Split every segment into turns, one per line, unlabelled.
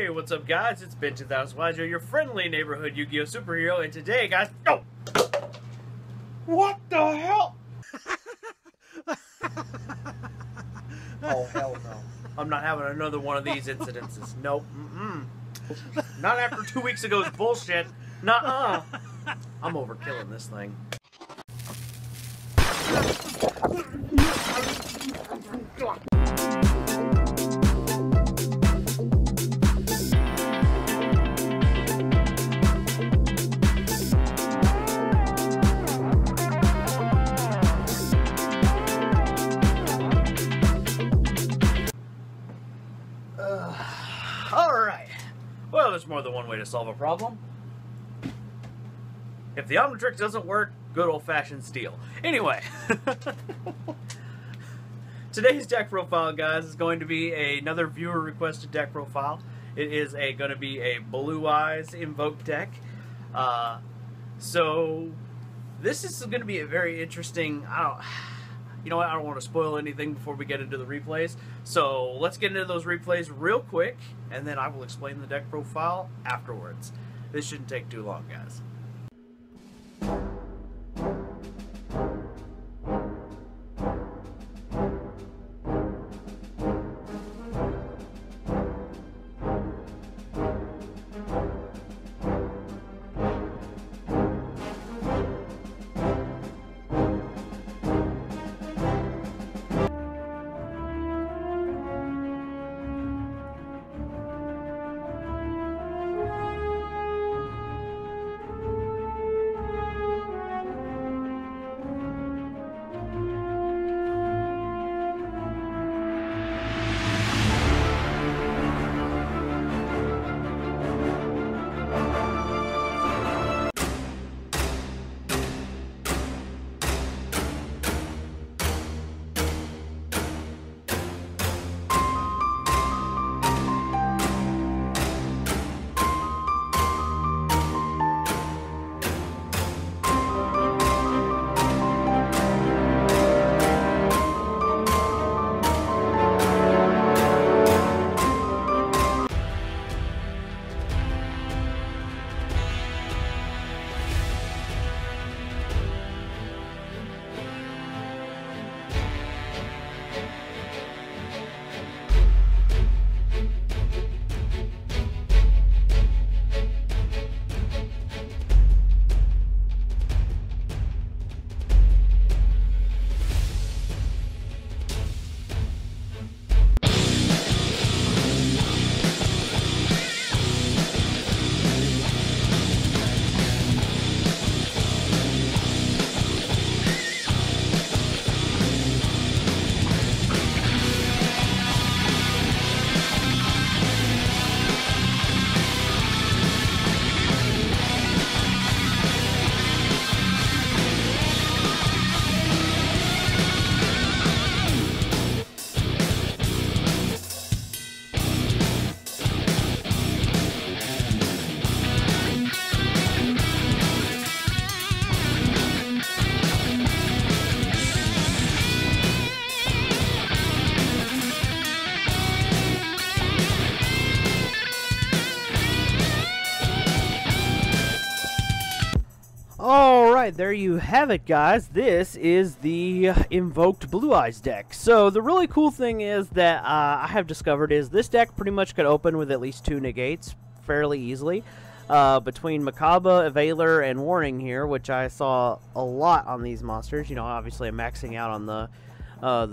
Hey, what's up guys? It's Ben 2000 Wajo, your friendly neighborhood Yu-Gi-Oh! Superhero, and today, guys... Oh! What the hell? Oh, hell no. I'm not having another one of these incidences. Nope. Not after 2 weeks ago's bullshit. Nuh-uh. I'm overkilling this thing. Alright. Well, there's more than one way to solve a problem. If the Omnitrix doesn't work, good old-fashioned steel. Anyway. Today's deck profile, guys, is going to be another viewer-requested deck profile. It is going to be a Blue Eyes Invoked deck. So, this is going to be a very interesting... You know what, I don't want to spoil anything before we get into the replays. So let's get into those replays real quick, and then I will explain the deck profile afterwards. This shouldn't take too long, guys. Alright, there you have it, guys. This is the Invoked Blue Eyes deck. So, the really cool thing is that I have discovered is this deck pretty much could open with at least 2 negates fairly easily. Between Macabre, Evailer, and Warning here, which I saw a lot on these monsters. You know, obviously I'm maxing out on the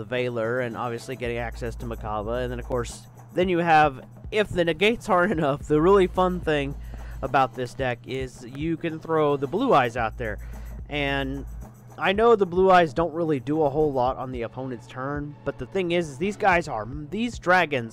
Veiler and obviously getting access to Macabre. And then, of course, then you have, if the negates aren't enough, the really fun thing about this deck is you can throw the Blue Eyes out there. And I know the Blue Eyes don't really do a whole lot on the opponent's turn, but the thing is these dragons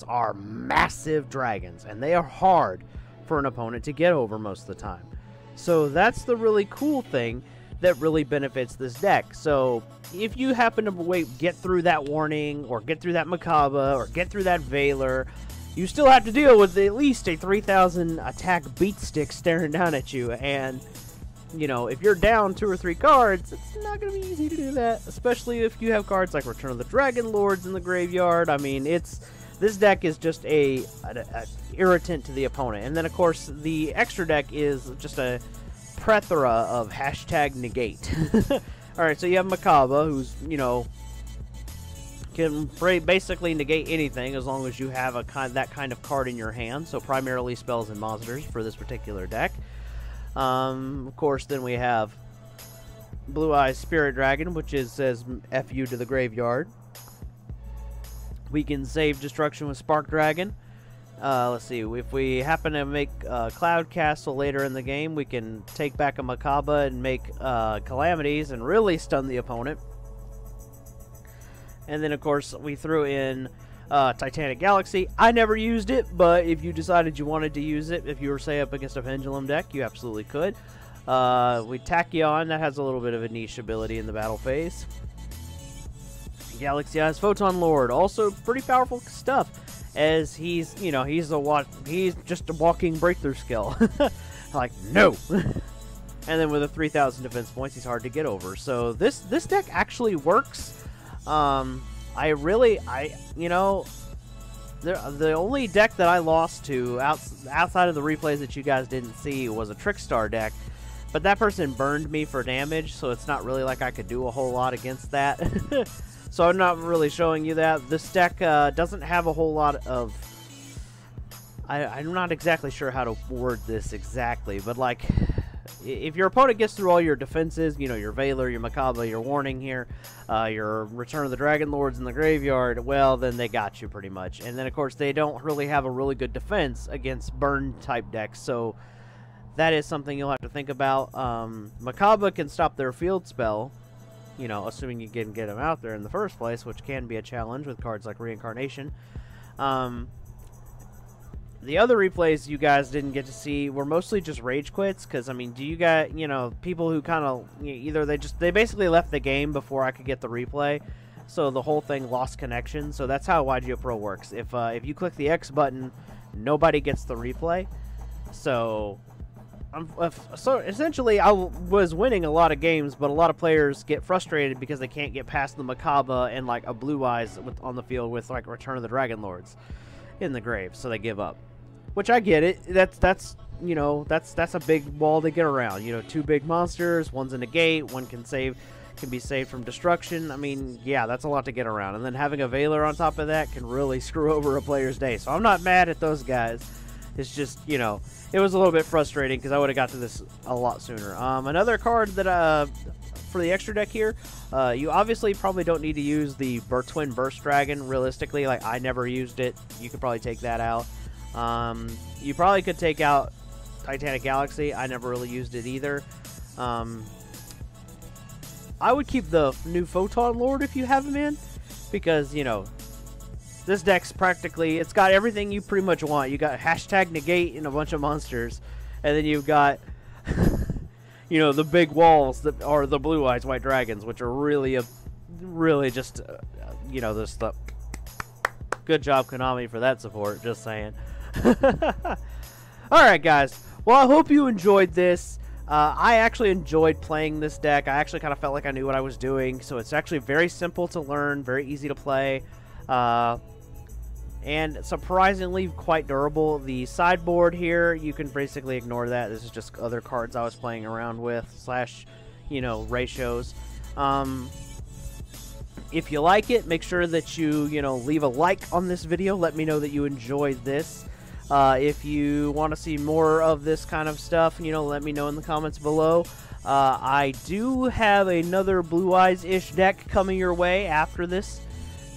are massive dragons, and they are hard for an opponent to get over most of the time. So that's the really cool thing that really benefits this deck. So if you happen to get through that Warning, or get through that Macabre, or get through that Veiler, you still have to deal with at least a 3,000 attack beat stick staring down at you, and you know, if you're down 2 or 3 cards, it's not going to be easy to do that, especially if you have cards like Return of the Dragon Lords in the graveyard. I mean, This deck is just a irritant to the opponent. And then, of course, the extra deck is just a plethora of hashtag negate. Alright, so you have Makaba, who's, you know, can basically negate anything as long as you have that kind of card in your hand. So primarily spells and monsters for this particular deck. Of course, then we have Blue Eyes Spirit Dragon, which says F you to the graveyard. We can save destruction with Spark Dragon. Let's see, if we happen to make Cloud Castle later in the game, we can take back a Makaba and make Calamities and really stun the opponent. And then, of course, we threw in Titanic Galaxy. I never used it, but if you decided you wanted to use it, if you were, say, up against a Pendulum deck, you absolutely could. We Tachyon, that has a little bit of a niche ability in the battle phase. Galaxy Eyes Photon Lord, also pretty powerful stuff, as he's, you know, he's just a walking breakthrough skill. Like, no! And then with a 3,000 defense points, he's hard to get over. So this deck actually works. You know, the only deck that I lost to outside of the replays that you guys didn't see was a Trickstar deck, but that person burned me for damage, so it's not really like I could do a whole lot against that. So I'm not really showing you that. This deck doesn't have a whole lot of... I'm not exactly sure how to word this exactly, but like, if your opponent gets through all your defenses, you know, your Veiler, your Makaba, your Warning here, your Return of the Dragon Lords in the graveyard, well, then they got you pretty much. And then, of course, they don't really have a really good defense against burn-type decks, so that is something you'll have to think about. Makaba can stop their field spell, you know, assuming you can get them out there in the first place, which can be a challenge with cards like Reincarnation. The other replays you guys didn't get to see were mostly just rage quits, because, I mean, do you guys, you know, people who kind of, either they basically left the game before I could get the replay, so the whole thing lost connection. So that's how YGO Pro works. If you click the X button, nobody gets the replay. So essentially, I was winning a lot of games, but a lot of players get frustrated because they can't get past the Makaba and, like, a Blue Eyes on the field with, like, Return of the Dragon Lords in the grave, so they give up. Which I get it. That's you know, that's a big wall to get around. You know, 2 big monsters, one's a negate, one can be saved from destruction. I mean, yeah, that's a lot to get around. And then having a Veiler on top of that can really screw over a player's day. So I'm not mad at those guys. It's just, you know, it was a little bit frustrating because I would have got to this a lot sooner. Another card that for the extra deck here, you obviously probably don't need to use the Twin Burst Dragon. Realistically, like, I never used it. You could probably take that out. You probably could take out Titanic Galaxy. I never really used it either. I would keep the new Photon Lord if you have him in, because, you know, this deck's practically, it's got everything you pretty much want. You got hashtag negate and a bunch of monsters, and then you've got, you know, the big walls that are the Blue Eyes White Dragons, which are really just, you know, this stuff. Good job, Konami, for that support, just saying. Alright, guys. Well, I hope you enjoyed this. I actually enjoyed playing this deck. I actually kind of felt like I knew what I was doing. So it's actually very simple to learn, very easy to play, and surprisingly quite durable. The sideboard here, you can basically ignore that. This is just other cards I was playing around with, / you know, ratios. If you like it, make sure that you know, leave a like on this video. Let me know that you enjoyed this. If you want to see more of this kind of stuff, you know, let me know in the comments below. I do have another Blue Eyes-ish deck coming your way after this,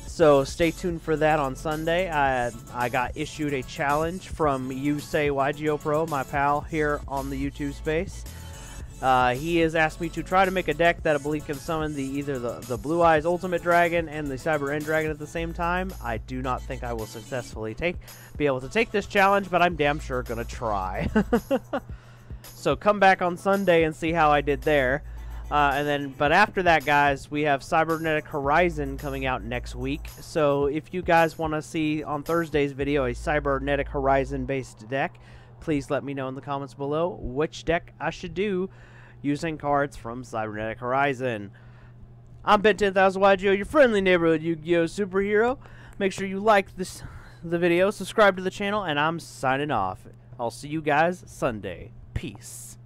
so stay tuned for that on Sunday. I got issued a challenge from YGO Pro, my pal here on the YouTube space. He has asked me to try to make a deck that I believe can summon either the Blue Eyes Ultimate Dragon and the Cyber End Dragon at the same time. I do not think I will successfully be able to take this challenge, but I'm damn sure gonna try. So come back on Sunday and see how I did there. But after that, guys, we have Cybernetic Horizon coming out next week. So if you guys want to see on Thursday's video a Cybernetic Horizon based deck, please let me know in the comments below which deck I should do using cards from Cybernetic Horizon. I'm Ben 10,000 YGO, your friendly neighborhood Yu-Gi-Oh! Superhero. Make sure you like this the video, subscribe to the channel, and I'm signing off. I'll see you guys Sunday. Peace.